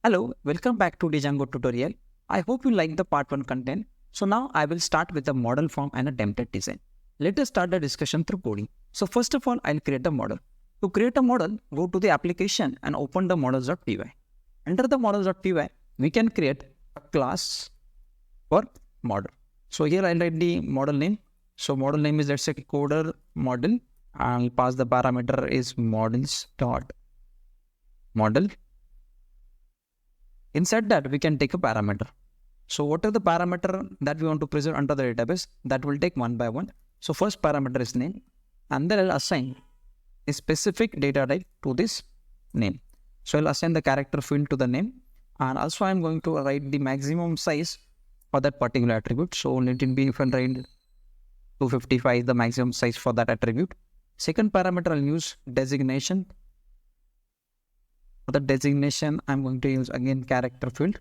Hello, welcome back to the Django tutorial. I hope you like the part 1 content. So now I will start with the model form and a template design. Let us start the discussion through coding. So first of all, I'll create a model. To create a model, go to the application and open the models.py. Under the models.py, we can create a class for model. So here I'll write the model name. So model name is, let's say, coder model. I'll pass the parameter is models.model. Inside that, we can take a parameter. So what are the parameter that we want to preserve under the database? That will take one by one. So first parameter is name, and then I'll assign a specific data type to this name. So I'll assign the character field to the name, and also I'm going to write the maximum size for that particular attribute. So let it be, if I write 255 is the maximum size for that attribute. Second parameter, I'll use designation. For the designation, I'm going to use again character field,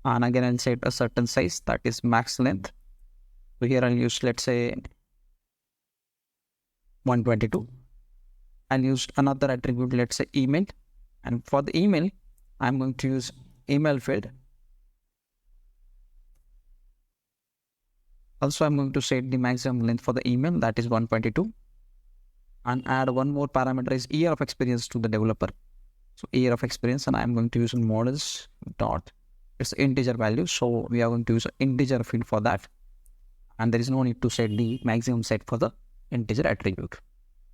and again I'll set a certain size, that is max length. So here I'll use, let's say, 122. I'll use another attribute, let's say email, and for the email I'm going to use email field. Also I'm going to set the maximum length for the email, that is 122, and add one more parameter is year of experience to the developer. So year of experience, and I'm going to use models dot, it's integer value, so we are going to use an integer field for that, and there is no need to set the maximum set for the integer attribute.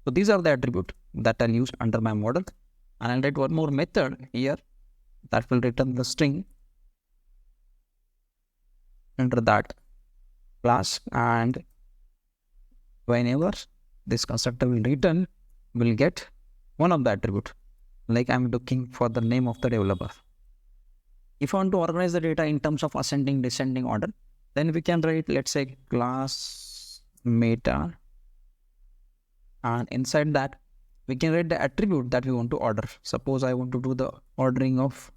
So these are the attributes that I'll use under my model, and I'll write one more method here that will return the string under that class, and whenever this constructor will return, we'll get one of the attribute. Like I'm looking for the name of the developer. If I want to organize the data in terms of ascending, descending order, then we can write, let's say, class meta, and inside that we can write the attribute that we want to order. Suppose I want to do the ordering of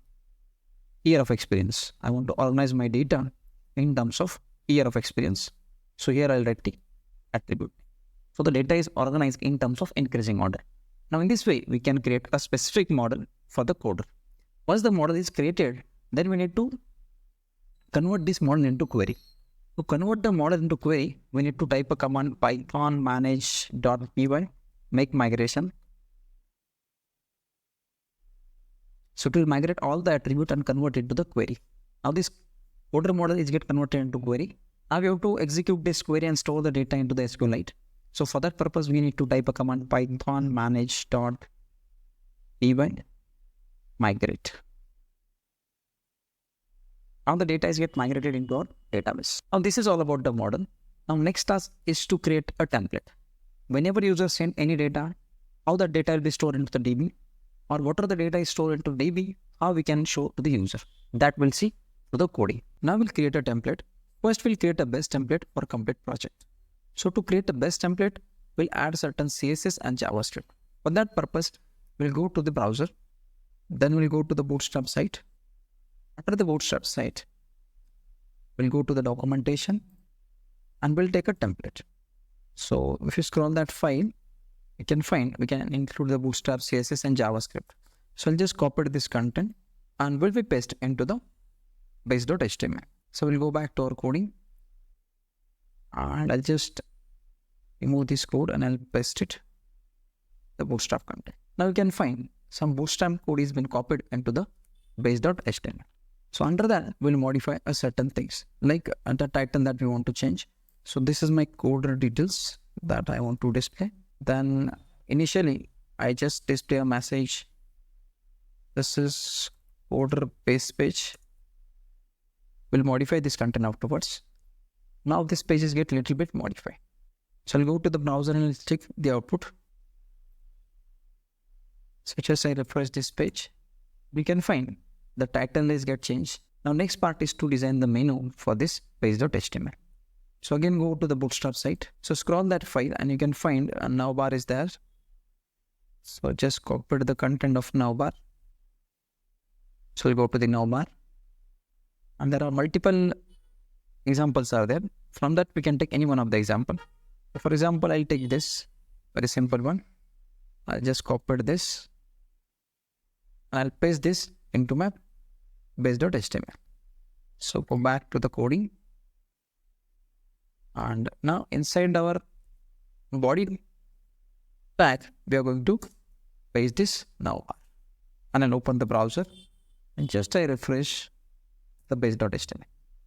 year of experience. I want to organize my data in terms of year of experience. So here I'll write the attribute. So the data is organized in terms of increasing order. Now in this way, we can create a specific model for the coder. Once the model is created, then we need to convert this model into query. To convert the model into query, we need to type a command python manage.py, make migration. So it will migrate all the attribute and convert it to the query. Now this coder model is get converted into query. Now we have to execute this query and store the data into the SQLite. So for that purpose, we need to type a command python manage.py migrate. Now the data is get migrated into our database. Now this is all about the model. Now next task is to create a template. Whenever users send any data, how the data will be stored into the DB, or what are the data is stored into DB, how we can show to the user. That we'll see through the coding. Now we'll create a template. First we'll create a best template for complete project. So to create the best template, we'll add certain CSS and JavaScript. For that purpose, we'll go to the browser. Then we'll go to the Bootstrap site. After the Bootstrap site, we'll go to the documentation and we'll take a template. So if you scroll that file, you can find, we can include the Bootstrap CSS and JavaScript. So I'll just copy this content and we'll be paste into the base.html. So we'll go back to our coding. And I'll just remove this code and I'll paste it, the Bootstrap content. Now you can find some Bootstrap code has been copied into the base.html. So under that, we'll modify a certain things like the title that we want to change. So this is my coder details that I want to display. Then initially, I just display a message. This is coder base page. We'll modify this content afterwards. Now this pages get a little bit modified. So I'll go to the browser and I'll check the output. So just I refresh this page, we can find the title is get changed. Now next part is to design the menu for this page.html. So again go to the Bootstrap site. So scroll that file and you can find a navbar is there. So just copy the content of navbar. So we'll go to the navbar. And there are multiple examples are there. From that, we can take any one of the example. For example, I'll take this very simple one. I'll just copy this. I'll paste this into my base.html. So go back to the coding. And now inside our body tag, we are going to paste this navbar. And then open the browser and just I refresh the base.html.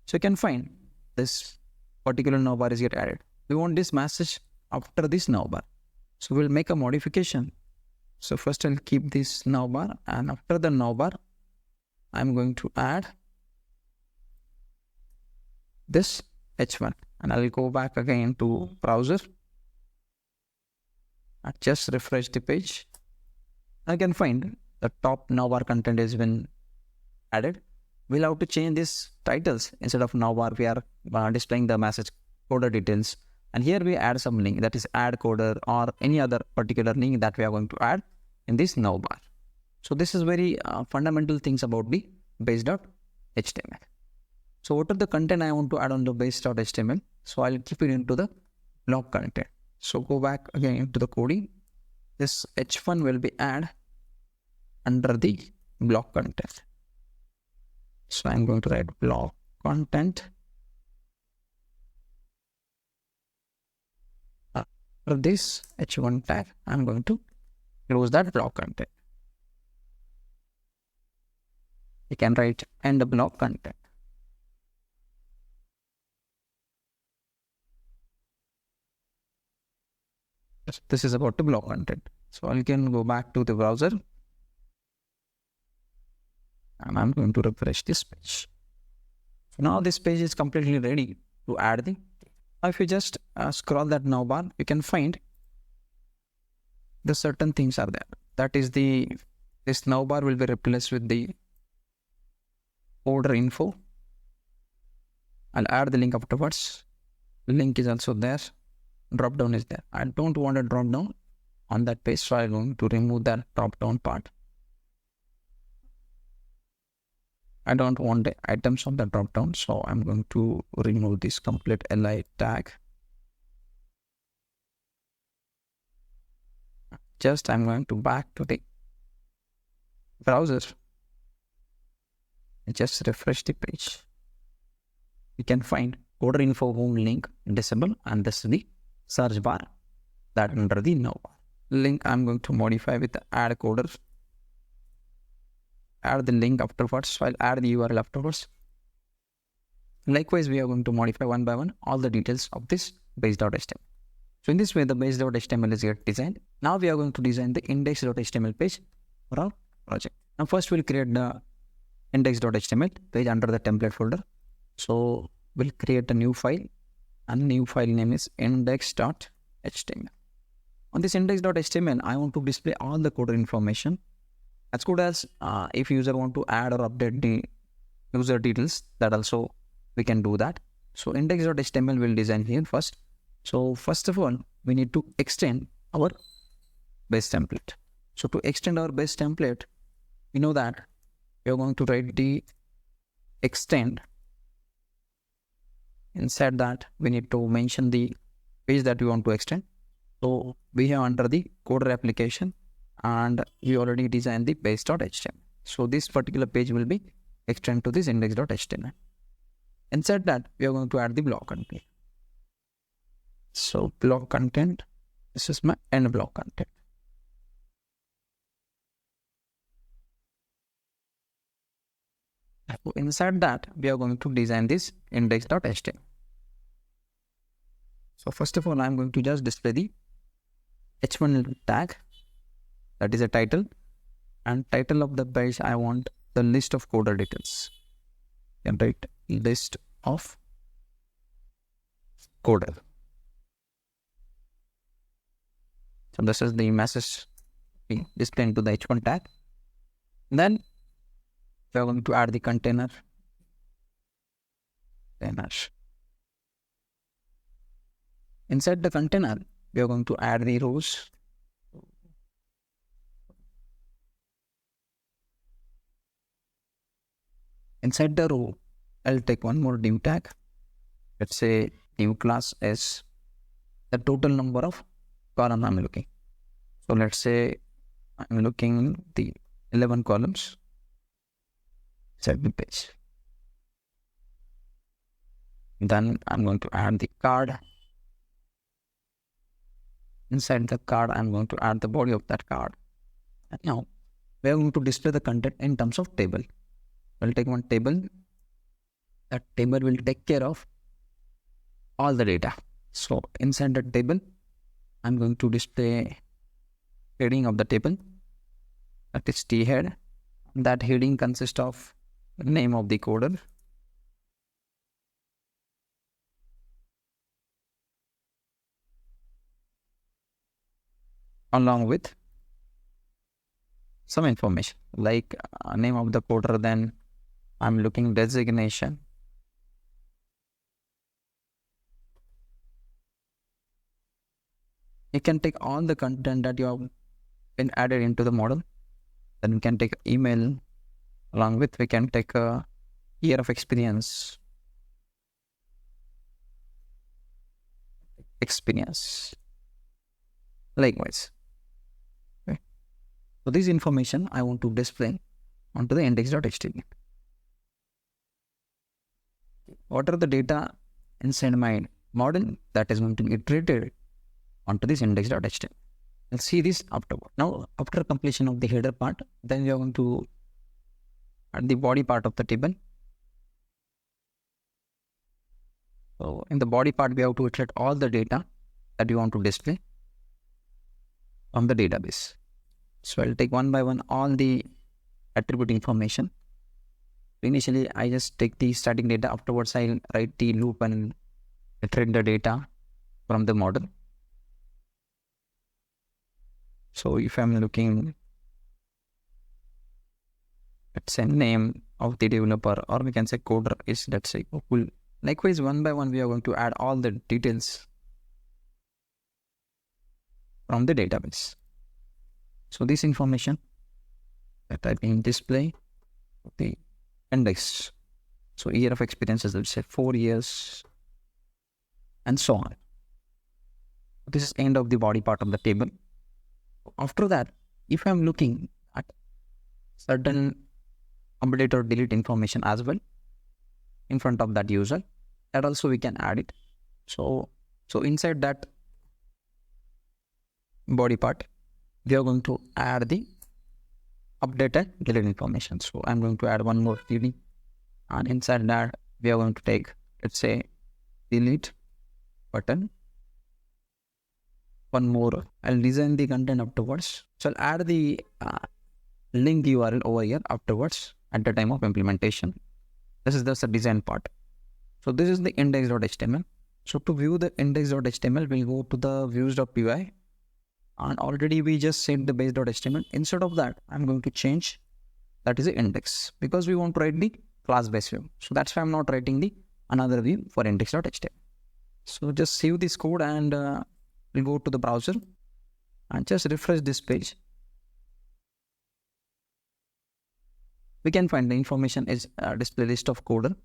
So you can find this particular navbar is get added. We want this message after this navbar. So we'll make a modification. So first I'll keep this navbar, and after the navbar, I'm going to add this h1, and I'll go back again to browser and just refresh the page. I can find the top navbar content has been added. We'll have to change these titles. Instead of navbar, we are displaying the message coder details. And here we add some link, that is add coder or any other particular link that we are going to add in this navbar. So this is very fundamental things about the base.html. So what are the content I want to add on the base.html? So I'll keep it into the block content. So go back again into the coding. This h1 will be add under the block content. So I'm going to write block content. For this h1 tag, I'm going to close that block content. You can write end block content. This is about the block content. So I can go back to the browser and I'm going to refresh this page. So now this page is completely ready to add the. If you just scroll that navbar, you can find the certain things are there. That is this navbar will be replaced with the order info. I'll add the link afterwards. Link is also there. Drop down is there. I don't want a drop down on that page, so I'm going to remove that drop down part. I don't want the items on the drop down, so I'm going to remove this complete li tag. Just I'm going to back to the browser. Just refresh the page. You can find order info home link disable, and this is the search bar that under the navbar. Link I'm going to modify with the add coder. Add the link afterwards, so I'll add the URL afterwards. Likewise, we are going to modify one by one all the details of this base.html. So in this way, the base.html is get designed. Now we are going to design the index.html page for our project. Now first we'll create the index.html page under the template folder. So we'll create a new file, and the new file name is index.html. On this index.html, I want to display all the coder information. As good as if user want to add or update the user details, that also we can do that. So index.html will design here first. So first of all, we need to extend our base template. So to extend our base template, we know that we are going to write the extend. Inside that, we need to mention the page that we want to extend. So we have under the coder application, and we already designed the base.html. So this particular page will be extended to this index.html. Inside that, we are going to add the block content. So block content, this is my end block content. So inside that, we are going to design this index.html. So first of all, I'm going to just display the h1 tag. That is a title, and title of the page, I want the list of coder details. You can write list of coder. So this is the message displayed to the h1 tag. Then we are going to add the container. Inside the container, we are going to add the rows. Inside the row, I'll take one more div tag. Let's say div class is the total number of columns I'm looking. So let's say I'm looking the 11 columns. Check the page. Then I'm going to add the card. Inside the card, I'm going to add the body of that card. And now we are going to display the content in terms of table. We'll take one table. That table will take care of all the data. So inside the table, I'm going to display heading of the table. That is T head. That heading consists of name of the coder, along with some information like name of the coder. Then I'm looking designation. You can take all the content that you have been added into the model. Then we can take email, along with we can take a year of experience. Likewise. Okay. So this information I want to display onto the index.html. What are the data inside my model that is going to be iterated onto this index.html? Let's see this afterward. Now, after completion of the header part, then we are going to add the body part of the table. So in the body part, we have to iterate all the data that you want to display on the database. So I'll take one by one all the attribute information. Initially, I just take the static data. Afterwards, I'll write the loop and iterate the data from the model. So if I'm looking at say name of the developer, or we can say coder is, let's say, Gokul. Likewise, one by one, we are going to add all the details from the database. So this information that I can display the index. So year of experience is, let's say, 4 years, and so on. This is end of the body part of the table. After that, if I'm looking at certain update or delete information as well in front of that user, that also we can add it. So inside that body part, we are going to add the update and delete information. So I'm going to add one more heading, and inside that we are going to take, let's say, delete button. One more, I'll design the content afterwards. So I'll add the link URL over here afterwards at the time of implementation. This is just the design part. So this is the index.html. So to view the index.html, we'll go to the views.py, and already we just set the base.html. Instead of that, I'm going to change that is the index, because we want to write the class base view. So that's why I'm not writing the another view for index.html. So just save this code, and we'll go to the browser and just refresh this page. We can find the information is a display list of coder,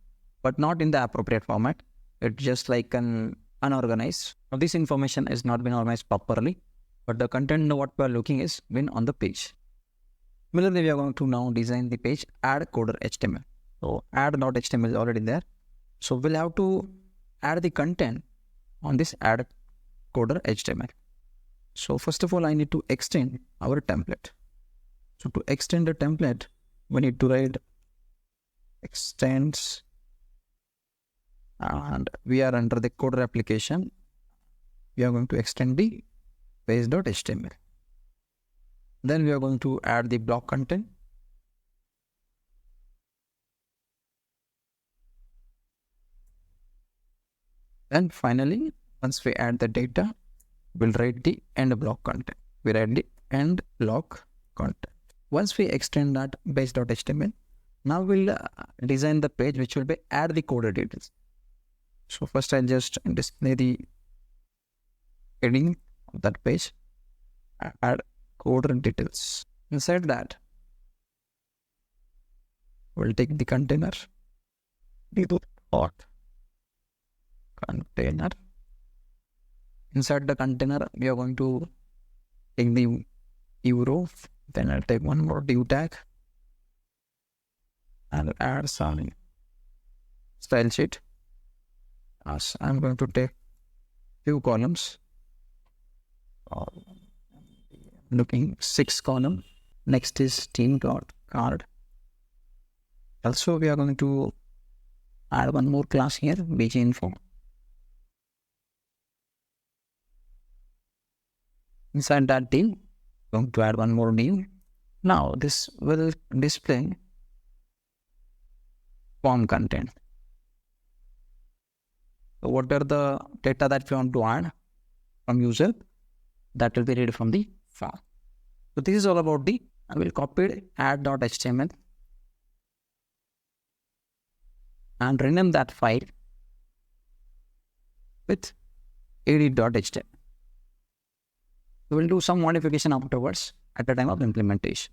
but not in the appropriate format. It's just like an unorganized. Now this information is not been organized properly, but the content what we are looking is been on the page. Similarly, we are going to now design the page add coder HTML. So add.html is already there. So we'll have to add the content on this add coder HTML. So first of all, I need to extend our template. So to extend the template, we need to write extends, and we are under the coder application. We are going to extend the base.html. Then we are going to add the block content. And finally, once we add the data, we'll write the end block content. We write the end block content. Once we extend that base.html, now we'll design the page which will be add the coder details. So first I'll just display the heading of that page, add coder details. Inside that, we'll take the container, container. Inside the container, we are going to take the euro. Then I'll take one more div tag. I'll add some style sheet. As I'm going to take few columns. Looking 6 column. Next is team dot card. Also, we are going to add one more class here, BG info. Inside that team, going to add one more new. Now this will display form content. So what are the data that we want to add from user? That will be read from the form. So this is all about I will copy it, add.html and rename that file with edit.html. We will do some modification afterwards at the time of implementation.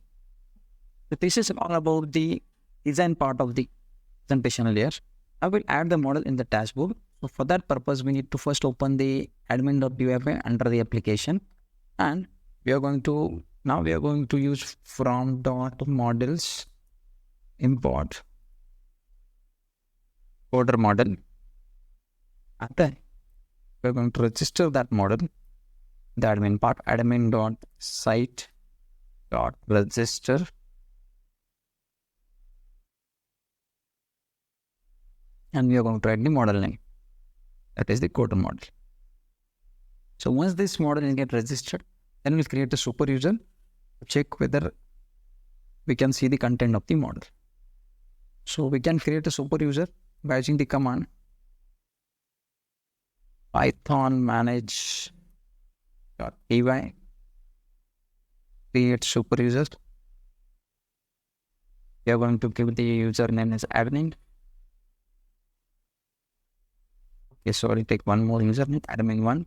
So this is all about the design part of the presentation layer. I will add the model in the dashboard. So for that purpose, we need to first open the admin.py under the application, and we are going to use from.models import coder model. And then we are going to register that model, the admin part, admin.site.register. And we are going to add the model name. That is the coder model. So once this model will get registered, then we'll create a super user to check whether we can see the content of the model. So we can create a super user by using the command python manage.py create super user. We are going to give the username as admin. Okay, so I'll take one more username, admin1.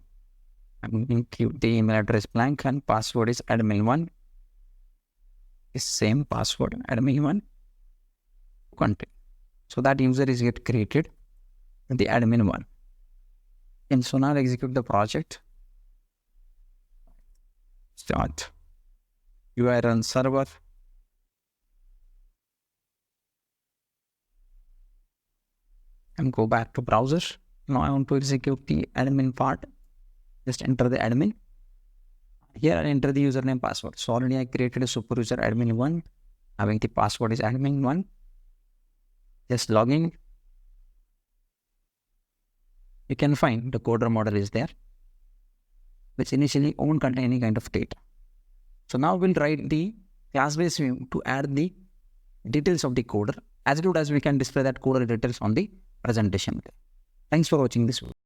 I'm going to keep the email address blank and password is admin1. Is same password, admin1. Content. So that user is get created in the admin1. And so now execute the project. Start. UI run server. And go back to browser. Now I want to execute the admin part. Just enter the admin. Here I enter the username password. So already I created a super user admin1. Having the password is admin1. Just log in. You can find the coder model is there, which initially won't contain any kind of data. So now we'll write the class-based view to add the details of the coder, as good as we can display that coder details on the presentation. Thanks for watching this video.